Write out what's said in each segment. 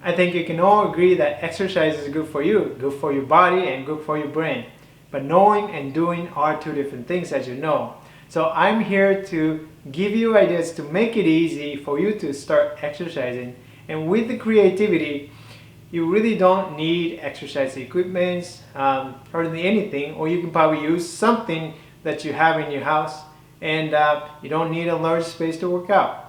I think you can all agree that exercise is good for you, good for your body and good for your brain. But knowing and doing are two different things, as you know. So I'm here to give you ideas to make it easy for you to start exercising. And with the creativity, you really don't need exercise equipment, hardly anything, or you can probably use something that you have in your house, and you don't need a large space to work out.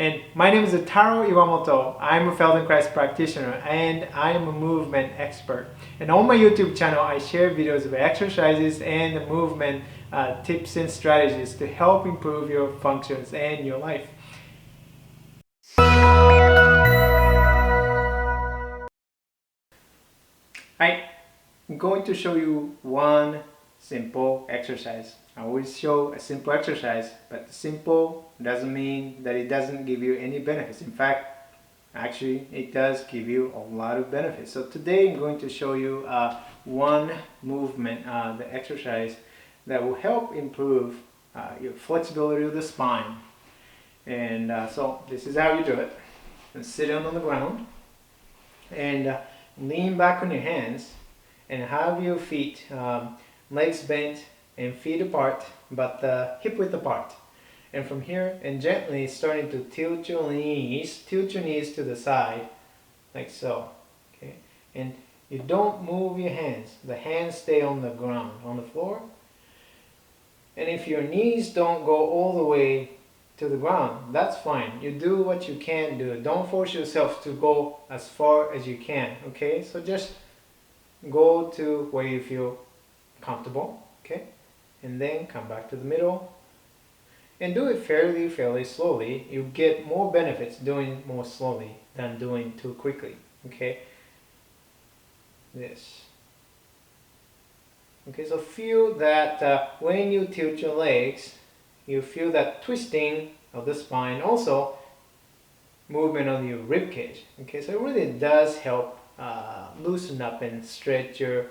And my name is Taro Iwamoto. I'm a Feldenkrais practitioner and I am a movement expert. And on my YouTube channel, I share videos of exercises and movement tips and strategies to help improve your functions and your life. I'm going to show you one simple exercise. I always show a simple exercise, but simple doesn't mean that it doesn't give you any benefits. In fact, actually, it does give you a lot of benefits. So today I'm going to show you one movement, the exercise that will help improve your flexibility of the spine. And so this is how you do it. And sit down on the ground and lean back on your hands and have your feet, legs bent and feet apart, but hip width apart. And from here, and gently starting to tilt your knees to the side, like so, okay? And you don't move your hands. The hands stay on the ground, on the floor. And if your knees don't go all the way to the ground, that's fine. You do what you can do. Don't force yourself to go as far as you can, okay? So just go to where you feel comfortable, okay? And then come back to the middle. And do it fairly slowly. You get more benefits doing more slowly than doing too quickly, okay? This. Okay, so feel that when you tilt your legs, you feel that twisting of the spine, also movement on your rib cage. Okay, so it really does help loosen up and stretch your,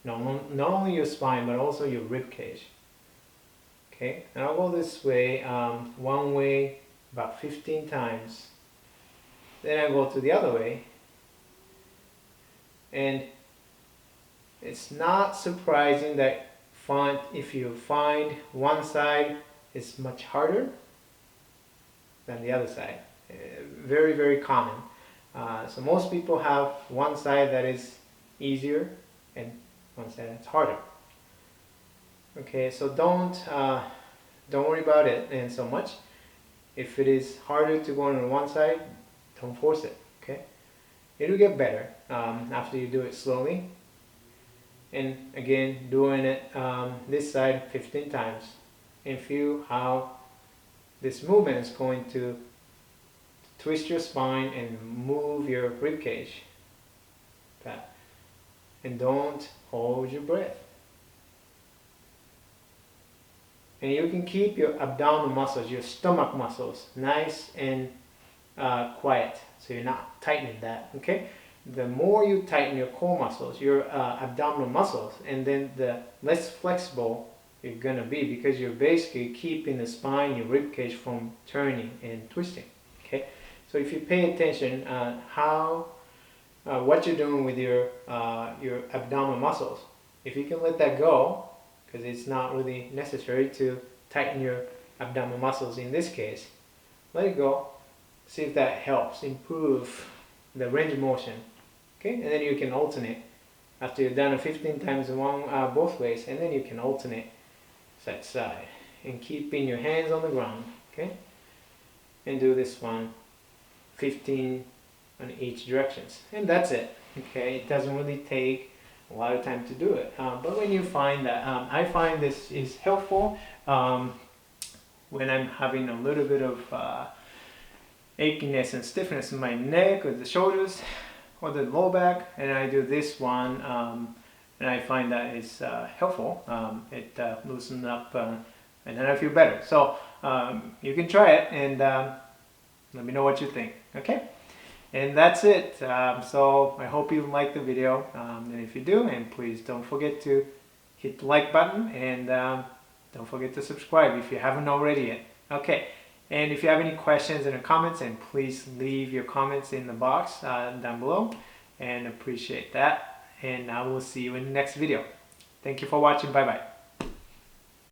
not only your spine, but also your rib cage. Okay, and I'll go this way, one way about 15 times. Then I go to the other way. And it's not surprising that if you find one side is much harder than the other side. Very common. So most people have one side that is easier and one side that's harder. Okay, so don't worry about it and so much. If it is harder to go on one side, don't force it. Okay, it'll get better after you do it slowly. And again, doing it this side 15 times, and feel how this movement is going to twist your spine and move your rib cage. And don't hold your breath. And you can keep your abdominal muscles, your stomach muscles, nice and quiet, so you're not tightening that, okay? The more you tighten your core muscles, your abdominal muscles, and then the less flexible you're gonna be, because you're basically keeping the spine, your rib cage from turning and twisting, okay? So if you pay attention what you're doing with your abdominal muscles, if you can let that go, because it's not really necessary to tighten your abdominal muscles in this case. Let it go. See if that helps improve the range of motion. Okay, and then you can alternate. After you've done it 15 times both ways, and then you can alternate side to side. And keeping your hands on the ground. Okay, and do this one 15 on each directions. And that's it. Okay, it doesn't really take a lot of time to do it, but when you find that, I find this is helpful when I'm having a little bit of achiness and stiffness in my neck or the shoulders or the low back, and I do this one, and I find that it's helpful. It loosens up and then I feel better. So you can try it and let me know what you think, okay? And that's it. So I hope you liked the video, and if you do, and please don't forget to hit the like button, and don't forget to subscribe if you haven't already yet. Okay, And if you have any questions in the comments, and please leave your comments in the box down below, and appreciate that. And I will see you in the next video. Thank you for watching. Bye bye.